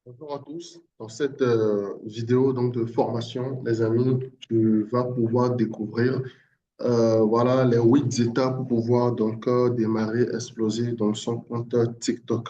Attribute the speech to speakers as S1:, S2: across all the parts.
S1: Bonjour à tous. Dans cette vidéo donc, de formation, les amis, tu vas pouvoir découvrir voilà, les 8 étapes pour pouvoir démarrer, exploser dans son compte TikTok.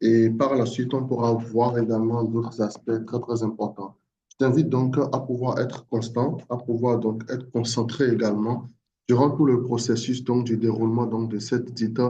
S1: Et par la suite, on pourra voir également d'autres aspects très, très importants. Je t'invite donc à pouvoir être constant, à pouvoir donc être concentré également durant tout le processus donc, du déroulement donc, de cette dite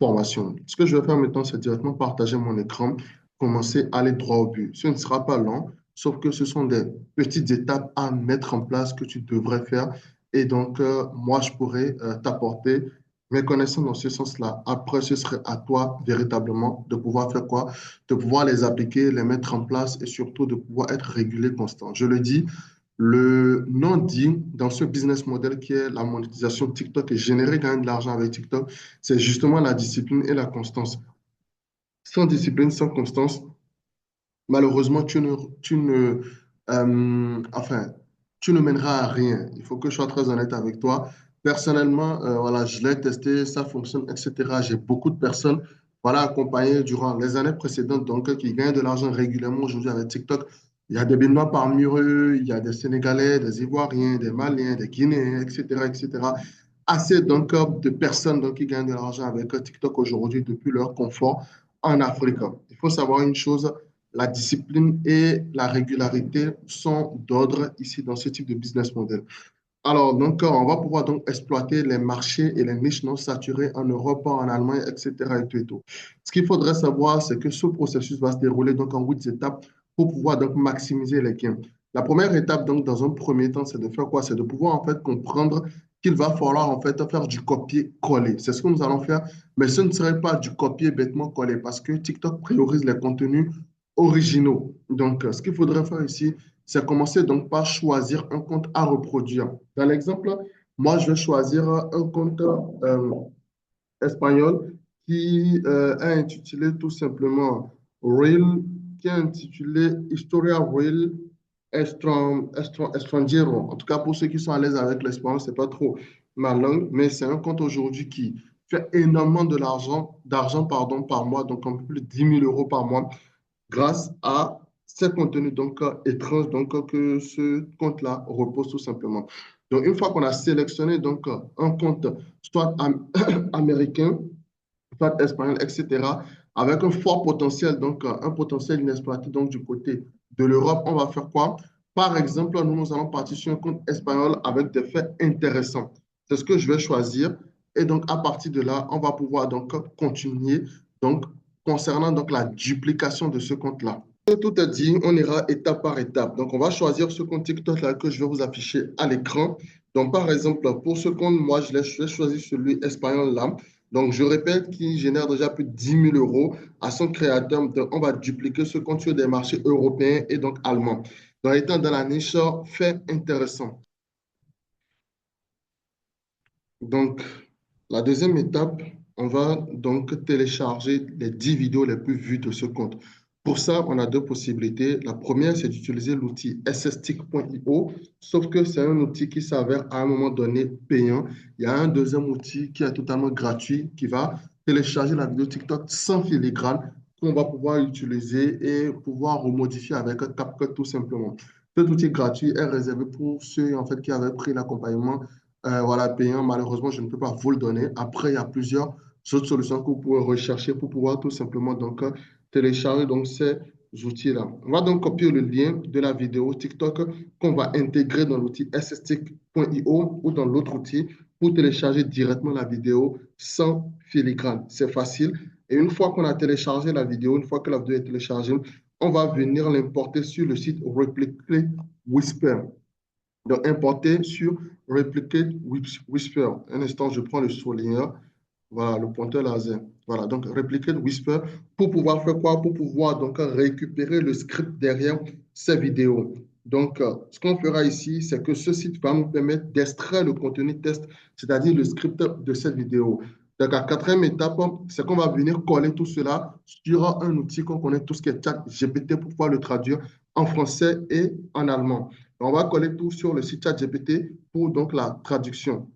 S1: formation. Ce que je vais faire maintenant, c'est directement partager mon écran, commencer à aller droit au but. Ce ne sera pas long, sauf que ce sont des petites étapes à mettre en place que tu devrais faire et donc, moi, je pourrais t'apporter mes connaissances dans ce sens-là. Après, ce serait à toi véritablement de pouvoir faire quoi? De pouvoir les appliquer, les mettre en place et surtout de pouvoir être régulé, constant. Je le dis, le non dit dans ce business model qui est la monétisation TikTok et générer quand même de l'argent avec TikTok, c'est justement la discipline et la constance. Sans discipline, sans constance, malheureusement, enfin, tu ne mèneras à rien. Il faut que je sois très honnête avec toi. Personnellement, voilà, je l'ai testé, ça fonctionne, etc. J'ai beaucoup de personnes, voilà, accompagnées durant les années précédentes, donc, qui gagnent de l'argent régulièrement aujourd'hui avec TikTok. Il y a des Béninois parmi eux, il y a des Sénégalais, des Ivoiriens, des Maliens, des Guinéens, etc., etc. Assez donc de personnes donc, qui gagnent de l'argent avec TikTok aujourd'hui depuis leur confort en Afrique. Il faut savoir une chose, la discipline et la régularité sont d'ordre ici dans ce type de business model. Alors, donc, on va pouvoir donc exploiter les marchés et les niches non saturées en Europe, en Allemagne, etc. Et tout et tout. Ce qu'il faudrait savoir, c'est que ce processus va se dérouler donc en 8 étapes pour pouvoir donc maximiser les gains. La première étape, donc, dans un premier temps, c'est de faire quoi? C'est de pouvoir en fait comprendre qu'il va falloir en fait faire du copier-coller. C'est ce que nous allons faire, mais ce ne serait pas du copier bêtement coller parce que TikTok priorise les contenus originaux. Donc, ce qu'il faudrait faire ici, c'est commencer donc par choisir un compte à reproduire. Dans l'exemple, moi, je vais choisir un compte espagnol qui est intitulé tout simplement Real, qui est intitulé Historia Real Extranjero. En tout cas, pour ceux qui sont à l'aise avec l'espagnol, c'est pas trop ma langue, mais c'est un compte aujourd'hui qui fait énormément d'argent pardon, par mois, donc un peu plus de 10 000 € par mois grâce à ces contenus étranges que ce compte-là repose tout simplement. Donc, une fois qu'on a sélectionné un compte soit américain, soit espagnol, etc., avec un fort potentiel, un potentiel inexploité du côté de l'Europe, on va faire quoi? Par exemple, nous allons partir sur un compte espagnol avec des faits intéressants. C'est ce que je vais choisir. Et donc, à partir de là, on va pouvoir continuer donc, concernant la duplication de ce compte-là. Tout est dit, on ira étape par étape. Donc, on va choisir ce compte TikTok-là que je vais vous afficher à l'écran. Donc, par exemple, pour ce compte, moi, je l'ai choisi celui espagnol-là. Donc, je répète, qui génère déjà plus de 10 000 € à son créateur. Donc, on va dupliquer ce compte sur des marchés européens et donc allemands. Donc, étant dans la niche, fait intéressant. Donc, la deuxième étape, on va donc télécharger les 10 vidéos les plus vues de ce compte. Pour ça, on a deux possibilités. La première, c'est d'utiliser l'outil ssstick.io, sauf que c'est un outil qui s'avère à un moment donné payant. Il y a un deuxième outil qui est totalement gratuit, qui va télécharger la vidéo TikTok sans filigrane, qu'on va pouvoir utiliser et pouvoir remodifier avec un CapCut tout simplement. Cet outil gratuit est réservé pour ceux en fait, qui avaient pris l'accompagnement voilà, payant. Malheureusement, je ne peux pas vous le donner. Après, il y a plusieurs autres solutions que vous pouvez rechercher pour pouvoir tout simplement télécharger ces outils-là. On va donc copier le lien de la vidéo TikTok qu'on va intégrer dans l'outil ssstick.io ou dans l'autre outil pour télécharger directement la vidéo sans filigrane. C'est facile. Et une fois qu'on a téléchargé la vidéo, une fois que la vidéo est téléchargée, on va venir l'importer sur le site Replicate Whisper. Donc, importer sur Replicate Whisper. Un instant, je prends le surligneur. Voilà, le pointeur laser. Voilà, donc Replicate Whisper pour pouvoir faire quoi? Pour pouvoir récupérer le script derrière ces vidéos. Donc, ce qu'on fera ici, c'est que ce site va nous permettre d'extraire le contenu test, c'est-à-dire le script de cette vidéo. Donc, la quatrième étape, c'est qu'on va venir coller tout cela sur un outil qu'on connaît tous, qui est ChatGPT, pour pouvoir le traduire en français et en allemand. On va coller tout sur le site ChatGPT pour la traduction.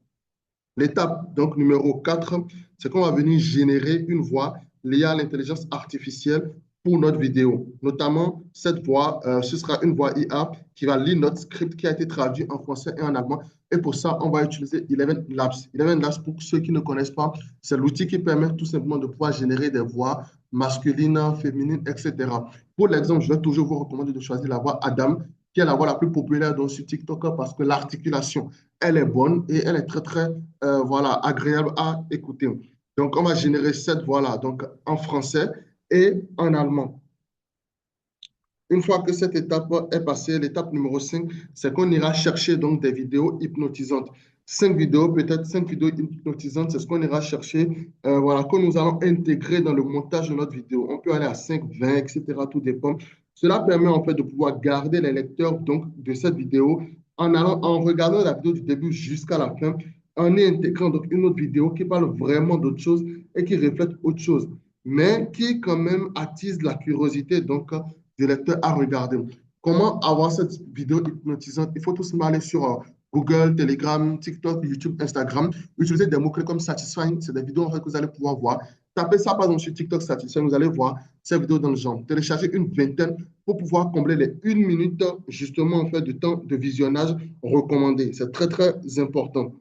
S1: L'étape numéro 4, c'est qu'on va venir générer une voix liée à l'intelligence artificielle pour notre vidéo. Notamment, cette voix, ce sera une voix IA qui va lire notre script qui a été traduit en français et en allemand. Et pour ça, on va utiliser Eleven Labs. Eleven Labs, pour ceux qui ne connaissent pas, c'est l'outil qui permet tout simplement de pouvoir générer des voix masculines, féminines, etc. Pour l'exemple, je vais toujours vous recommander de choisir la voix Adam, qui est la voix la plus populaire donc, sur TikTok parce que l'articulation, elle est bonne et elle est très, très voilà, agréable à écouter. Donc, on va générer cette voix-là donc, en français et en allemand. Une fois que cette étape est passée, l'étape numéro 5, c'est qu'on ira chercher donc des vidéos hypnotisantes. 5 vidéos, peut-être 5 vidéos hypnotisantes, c'est ce qu'on ira chercher, voilà, que nous allons intégrer dans le montage de notre vidéo. On peut aller à 5, 20, etc. Tout dépend. Cela permet en fait de pouvoir garder les lecteurs donc, de cette vidéo en regardant la vidéo du début jusqu'à la fin, en y intégrant donc une autre vidéo qui parle vraiment d'autre chose et qui reflète autre chose, mais qui quand même attise la curiosité donc, des lecteurs à regarder. Comment avoir cette vidéo hypnotisante? Il faut tout simplement aller sur Google, Telegram, TikTok, YouTube, Instagram. Utilisez des mots-clés comme satisfying. C'est des vidéos en fait, que vous allez pouvoir voir. Tapez ça par exemple sur TikTok satisfying. Vous allez voir ces vidéos dans le genre. Téléchargez une vingtaine pour pouvoir combler les 1 minute justement en fait de temps de visionnage recommandé. C'est très très important.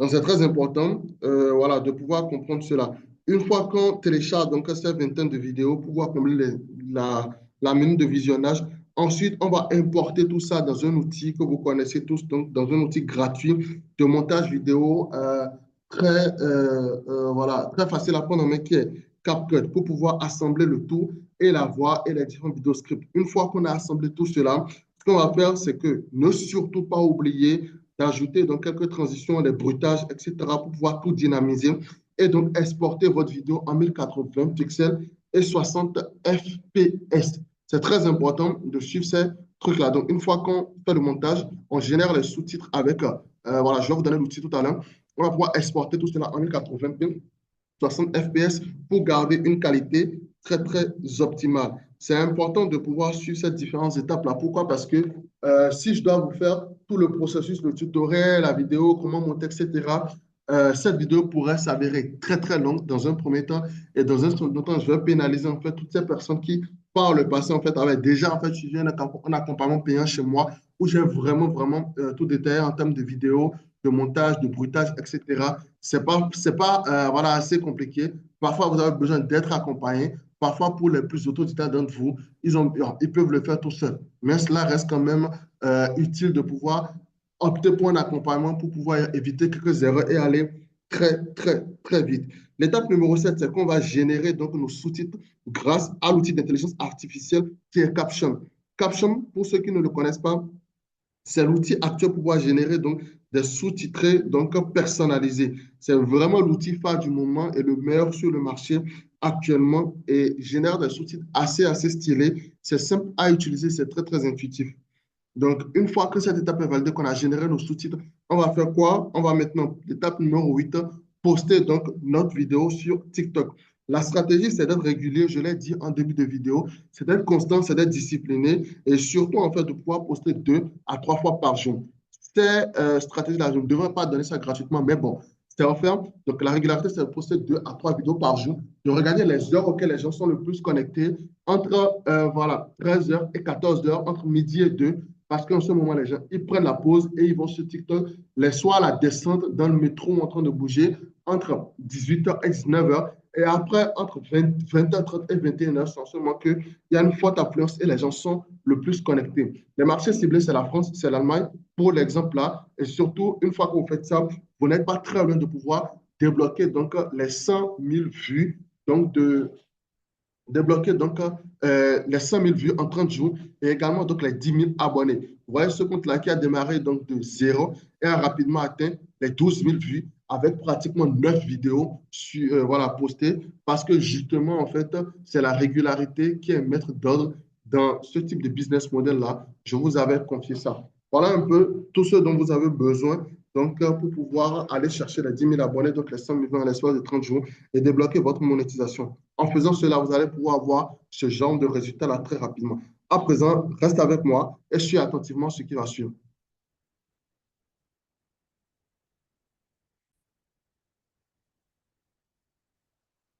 S1: Donc, c'est très important voilà, de pouvoir comprendre cela. Une fois qu'on télécharge donc, cette vingtaine de vidéos pour pouvoir combler la minute de visionnage, ensuite, on va importer tout ça dans un outil que vous connaissez tous, donc dans un outil gratuit de montage vidéo voilà, très facile à prendre en main qui est CapCut pour pouvoir assembler le tout et la voix et les différents vidéoscripts. Une fois qu'on a assemblé tout cela, ce qu'on va faire, c'est que ne surtout pas oublier d'ajouter donc quelques transitions, des bruitages, etc. pour pouvoir tout dynamiser et donc exporter votre vidéo en 1080 pixels et 60 fps. C'est très important de suivre ces trucs-là. Donc, une fois qu'on fait le montage, on génère les sous-titres avec, voilà, je vais vous donner l'outil tout à l'heure. On va pouvoir exporter tout cela en 1080p, 60 fps pour garder une qualité très, très optimale. C'est important de pouvoir suivre ces différentes étapes-là. Pourquoi? Parce que si je dois vous faire tout le processus, le tutoriel, la vidéo, comment monter, etc., cette vidéo pourrait s'avérer très, très longue dans un premier temps. Et dans un second temps, je vais pénaliser en fait toutes ces personnes qui, par le passé, en fait, avaient déjà en fait, suivi un accompagnement payant chez moi où j'ai vraiment, vraiment tout détaillé en termes de vidéo, de montage, de bruitage, etc. C'est pas voilà, assez compliqué. Parfois, vous avez besoin d'être accompagné. Parfois, pour les plus autodidactes d'entre vous, ils peuvent le faire tout seuls. Mais cela reste quand même utile de pouvoir opter pour un accompagnement pour pouvoir éviter quelques erreurs et aller très, très, très vite. L'étape numéro 7, c'est qu'on va générer donc nos sous-titres grâce à l'outil d'intelligence artificielle qui est Caption. Caption, pour ceux qui ne le connaissent pas, c'est l'outil actuel pour pouvoir générer donc des sous-titrés donc personnalisés. C'est vraiment l'outil phare du moment et le meilleur sur le marché actuellement et génère des sous-titres assez stylés. C'est simple à utiliser, c'est très, très intuitif. Donc, une fois que cette étape est validée, qu'on a généré nos sous-titres, on va faire quoi? On va maintenant, l'étape numéro 8, poster donc notre vidéo sur TikTok. La stratégie, c'est d'être régulier, je l'ai dit en début de vidéo, c'est d'être constant, c'est d'être discipliné et surtout, en fait, de pouvoir poster 2 à 3 fois par jour. Ces stratégies-là, je ne devrais pas donner ça gratuitement, mais bon, c'est offert. Donc, la régularité, c'est de poster 2 à 3 vidéos par jour, de regarder les heures auxquelles les gens sont le plus connectés, entre voilà, 13 h et 14 h, entre midi et 2, parce qu'en ce moment, les gens, ils prennent la pause et ils vont sur TikTok, les soirs à la descente dans le métro en train de bouger entre 18 h et 19 h. Et après, entre 20 h 30 et 21 h, c'est en ce moment qu'il y a une forte affluence et les gens sont le plus connectés. Les marchés ciblés, c'est la France, c'est l'Allemagne, pour l'exemple là. Et surtout, une fois que vous faites ça, vous n'êtes pas très loin de pouvoir débloquer donc les 100 000 vues donc débloquer donc les 100 000 vues en 30 jours et également donc les 10 000 abonnés. Vous voyez ce compte-là qui a démarré donc de zéro et a rapidement atteint les 12 000 vues avec pratiquement 9 vidéos voilà, postées parce que justement, en fait, c'est la régularité qui est maître d'ordre dans ce type de business model-là. Je vous avais confié ça. Voilà un peu tout ce dont vous avez besoin donc, pour pouvoir aller chercher les 10 000 abonnés, donc les 100 000 vues en l'espace de 30 jours et débloquer votre monétisation. En faisant cela, vous allez pouvoir avoir ce genre de résultat-là très rapidement. À présent, reste avec moi et suis attentivement ce qui va suivre.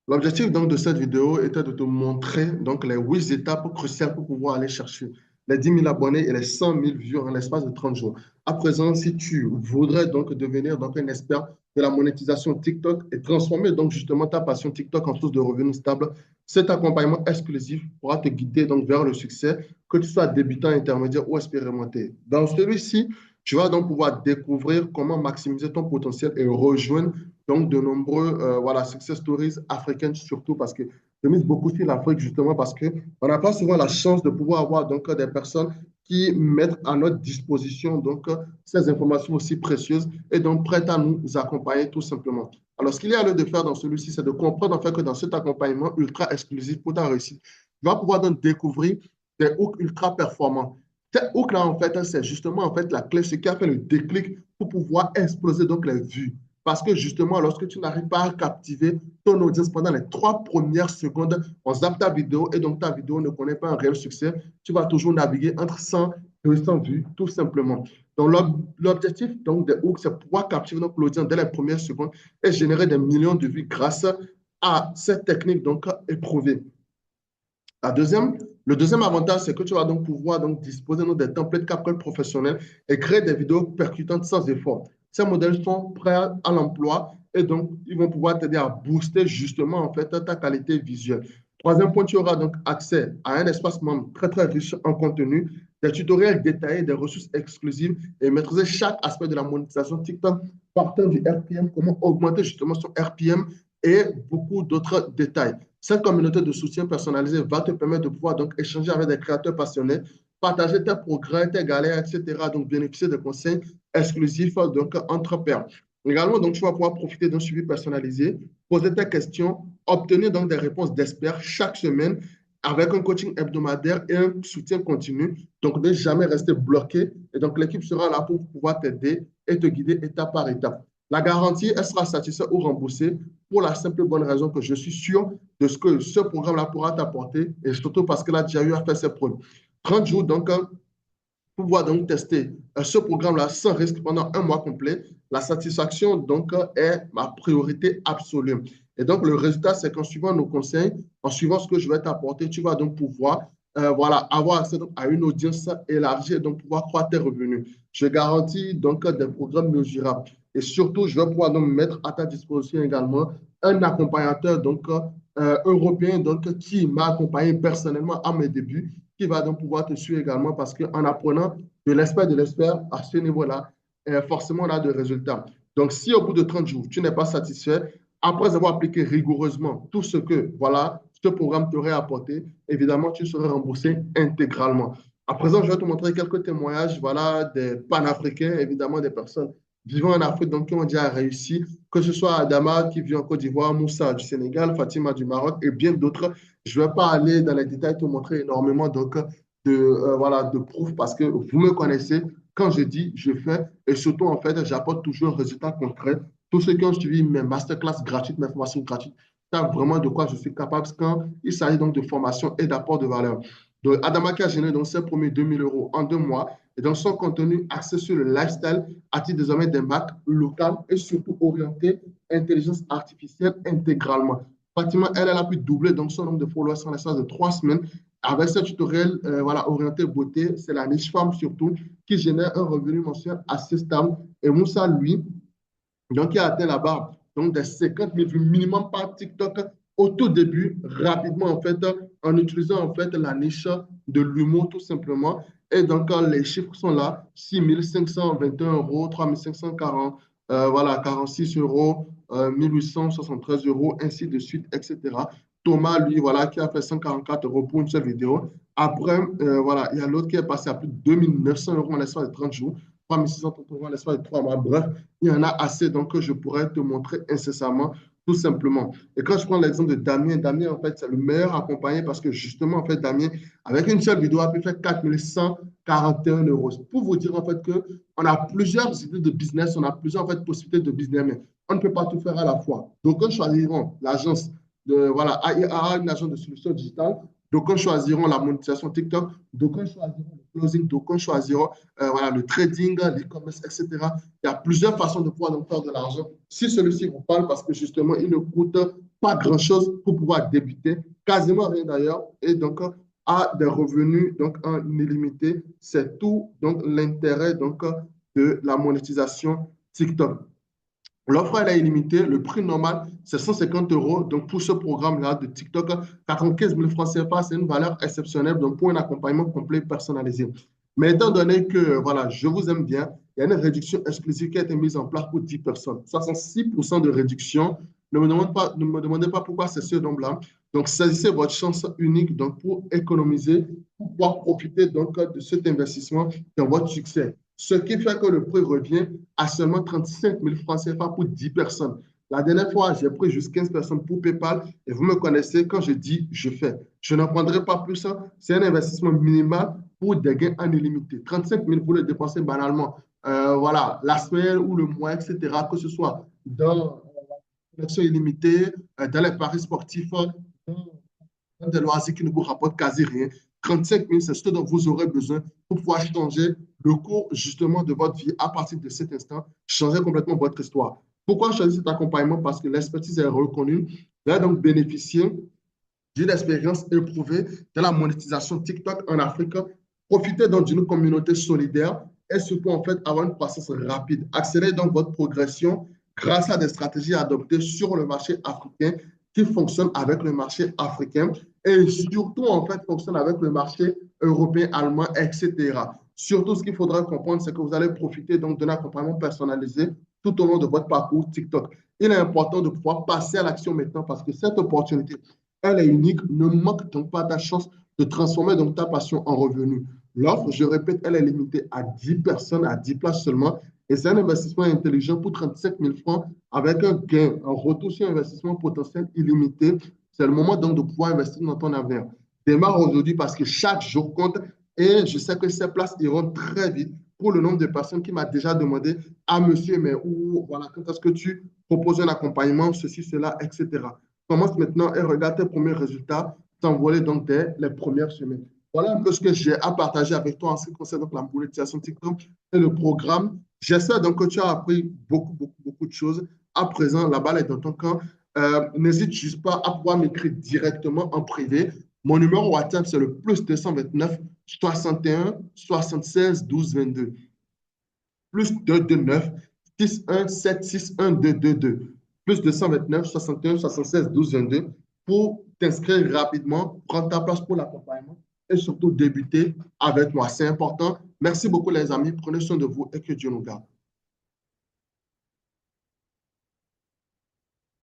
S1: L'objectif donc de cette vidéo était de te montrer donc les 8 étapes cruciales pour pouvoir aller chercher les 10 000 abonnés et les 100 000 vues en l'espace de 30 jours. À présent, si tu voudrais donc devenir donc un expert de la monétisation TikTok et transformer donc justement ta passion TikTok en source de revenus stable, cet accompagnement exclusif pourra te guider donc vers le succès, que tu sois débutant, intermédiaire ou expérimenté. Dans celui-ci, tu vas donc pouvoir découvrir comment maximiser ton potentiel et rejoindre donc de nombreux voilà, success stories africaines surtout parce que je mise beaucoup sur l'Afrique justement parce qu'on n'a pas souvent la chance de pouvoir avoir donc des personnes qui mettent à notre disposition donc ces informations aussi précieuses et donc prêtes à nous accompagner tout simplement. Alors, ce qu'il y a lieu de faire dans celui-ci, c'est de comprendre en fait que dans cet accompagnement ultra exclusif pour ta réussite, tu vas pouvoir donc découvrir des hooks ultra performants. Ces hooks-là, en fait, c'est justement en fait la clé, ce qui a fait le déclic pour pouvoir exploser donc les vues. Parce que justement, lorsque tu n'arrives pas à captiver ton audience pendant les 3 premières secondes, on zappe ta vidéo et donc ta vidéo ne connaît pas un réel succès, tu vas toujours naviguer entre 100 et 200 vues, tout simplement. Donc, l'objectif donc, des hooks, c'est pouvoir captiver donc, l'audience dès les premières secondes et générer des millions de vues grâce à cette technique donc éprouvée. Le deuxième avantage, c'est que tu vas donc pouvoir donc disposer donc, des templates CapCut professionnels et créer des vidéos percutantes sans effort. Ces modèles sont prêts à l'emploi et donc ils vont pouvoir t'aider à booster justement en fait ta qualité visuelle. Troisième point, tu auras donc accès à un espace membre très très riche en contenu, des tutoriels détaillés, des ressources exclusives et maîtriser chaque aspect de la monétisation TikTok partant du RPM, comment augmenter justement son RPM et beaucoup d'autres détails. Cette communauté de soutien personnalisé va te permettre de pouvoir donc échanger avec des créateurs passionnés, partager tes progrès, tes galères, etc. Donc, bénéficier de conseils exclusifs donc, entre pairs. Également, donc, tu vas pouvoir profiter d'un suivi personnalisé, poser tes questions, obtenir donc des réponses d'experts chaque semaine avec un coaching hebdomadaire et un soutien continu. Donc, ne jamais rester bloqué. Et donc, l'équipe sera là pour pouvoir t'aider et te guider étape par étape. La garantie, elle sera satisfaite ou remboursée pour la simple bonne raison que je suis sûr de ce que ce programme-là pourra t'apporter et surtout parce qu'elle a déjà eu à faire ses preuves. 30 jours, donc, pour pouvoir donc tester ce programme-là sans risque pendant un mois complet. La satisfaction, donc, est ma priorité absolue. Et donc, le résultat, c'est qu'en suivant nos conseils, en suivant ce que je vais t'apporter, tu vas donc pouvoir voilà, avoir accès donc, à une audience élargie et donc pouvoir croître tes revenus. Je garantis donc des programmes mesurables. Et surtout, je vais pouvoir donc mettre à ta disposition également un accompagnateur donc, européen donc, qui m'a accompagné personnellement à mes débuts qui va donc pouvoir te suivre également parce qu'en apprenant de l'expert à ce niveau-là, forcément, on a des résultats. Donc, si au bout de 30 jours, tu n'es pas satisfait, après avoir appliqué rigoureusement tout ce que voilà, ce programme t'aurait apporté, évidemment, tu serais remboursé intégralement. À présent, je vais te montrer quelques témoignages voilà, des panafricains, évidemment, des personnes vivant en Afrique, donc qui ont déjà réussi, que ce soit Adama qui vit en Côte d'Ivoire, Moussa du Sénégal, Fatima du Maroc et bien d'autres. Je ne vais pas aller dans les détails, te montrer énormément donc, voilà, de preuves parce que vous me connaissez. Quand je dis, je fais et surtout, en fait, j'apporte toujours un résultat concret. Tous ceux qui ont suivi mes masterclass gratuites, mes formations gratuites, savent vraiment de quoi je suis capable quand il s'agit donc de formation et d'apport de valeur. Donc, Adama qui a généré donc ses premiers 2 000 € en 2 mois et dans son contenu axé sur le lifestyle, attire désormais des marques locales et surtout orientées intelligence artificielle intégralement. Fatima, elle a pu doubler donc son nombre de followers en l'espace de 3 semaines. Avec ce tutoriel voilà, orienté beauté, c'est la niche femme surtout qui génère un revenu mensuel assez stable. Et Moussa, lui, donc, il a atteint la barre donc des 50 000 vues minimum par TikTok au tout début, rapidement en fait, en utilisant en fait la niche de l'humour tout simplement. Et donc, les chiffres sont là, 6 521 €, 3 540, voilà, 46 €, 1 873 €, ainsi de suite, etc. Thomas, lui, voilà, qui a fait 144 € pour une seule vidéo. Après, voilà, il y a l'autre qui est passé à plus de 2 900 € en l'espace de 30 jours. 3 630 € en l'espace de 3 mois. Bref, il y en a assez donc que je pourrais te montrer incessamment, tout simplement. Et quand je prends l'exemple de Damien, Damien, en fait, c'est le meilleur accompagné parce que justement, en fait, Damien, avec une seule vidéo, a pu faire 4 141 €. Pour vous dire, en fait, qu'on a plusieurs idées de business, on a plusieurs, en fait, possibilités de business, mais on ne peut pas tout faire à la fois. Donc, nous choisirons l'agence de, voilà, AIA, une agence de solutions digitales. D'aucuns choisiront la monétisation TikTok, d'aucuns choisiront le closing, d'aucuns choisiront voilà, le trading, l'e-commerce, etc. Il y a plusieurs façons de pouvoir donc faire de l'argent. Si celui-ci vous parle, parce que justement, il ne coûte pas grand-chose pour pouvoir débuter, quasiment rien d'ailleurs, et donc a des revenus donc en illimité. C'est tout donc l'intérêt donc de la monétisation TikTok. L'offre, elle est illimitée. Le prix normal, c'est 150 euros. Donc, pour ce programme-là de TikTok, 95 000 francs CFA, c'est une valeur exceptionnelle donc pour un accompagnement complet personnalisé. Mais étant donné que, voilà, je vous aime bien, il y a une réduction exclusive qui a été mise en place pour 10 personnes. 66% de réduction. Ne me demandez pas pourquoi c'est ce nombre-là. Donc, saisissez votre chance unique donc, pour économiser, pour pouvoir profiter donc, de cet investissement dans votre succès. Ce qui fait que le prix revient à seulement 35 000 francs CFA pour 10 personnes. La dernière fois, j'ai pris juste 15 personnes pour PayPal et vous me connaissez, quand je dis, je fais. Je n'en prendrai pas plus. C'est un investissement minimal pour des gains en illimité. 35 000 pour le dépenser banalement. Voilà, la semaine ou le mois, etc. Que ce soit dans l'action illimitée, dans les paris sportifs, dans des loisirs qui ne vous rapportent quasi rien. 35 000, c'est ce dont vous aurez besoin pour pouvoir changer le cours justement de votre vie à partir de cet instant, changer complètement votre histoire. Pourquoi choisir cet accompagnement? Parce que l'expertise est reconnue. Vous allez donc bénéficier d'une expérience éprouvée dans la monétisation TikTok en Afrique. Profitez donc d'une communauté solidaire et surtout en fait avoir une croissance rapide. Accélérez donc votre progression grâce à des stratégies adoptées sur le marché africain qui fonctionnent avec le marché africain et surtout en fait fonctionnent avec le marché européen, allemand, etc. Surtout, ce qu'il faudra comprendre, c'est que vous allez profiter donc d'un accompagnement personnalisé tout au long de votre parcours TikTok. Il est important de pouvoir passer à l'action maintenant parce que cette opportunité, elle est unique. Ne manque donc pas ta chance de transformer donc ta passion en revenu. L'offre, je répète, elle est limitée à 10 personnes, à 10 places seulement. Et c'est un investissement intelligent pour 35 000 francs avec un gain, un retour sur investissement potentiel illimité. C'est le moment donc de pouvoir investir dans ton avenir. Démarre aujourd'hui parce que chaque jour compte et je sais que ces places iront très vite pour le nombre de personnes qui m'a déjà demandé à monsieur, mais où, voilà, quand est-ce que tu proposes un accompagnement, ceci, cela, etc. Commence maintenant et regarde tes premiers résultats s'envoler donc dès les premières semaines. Voilà un peu ce que j'ai à partager avec toi en ce qui concerne donc la monétisation TikTok et le programme. J'espère donc que tu as appris beaucoup de choses. À présent, la balle est dans ton camp. N'hésite juste pas à pouvoir m'écrire directement en privé. Mon numéro WhatsApp, c'est le plus 229 61 76 12 22. Plus 229 61 76 12 22. Plus 229 61 76 12 22 pour t'inscrire rapidement, prendre ta place pour l'accompagnement et surtout débuter avec moi. C'est important. Merci beaucoup les amis. Prenez soin de vous et que Dieu nous garde.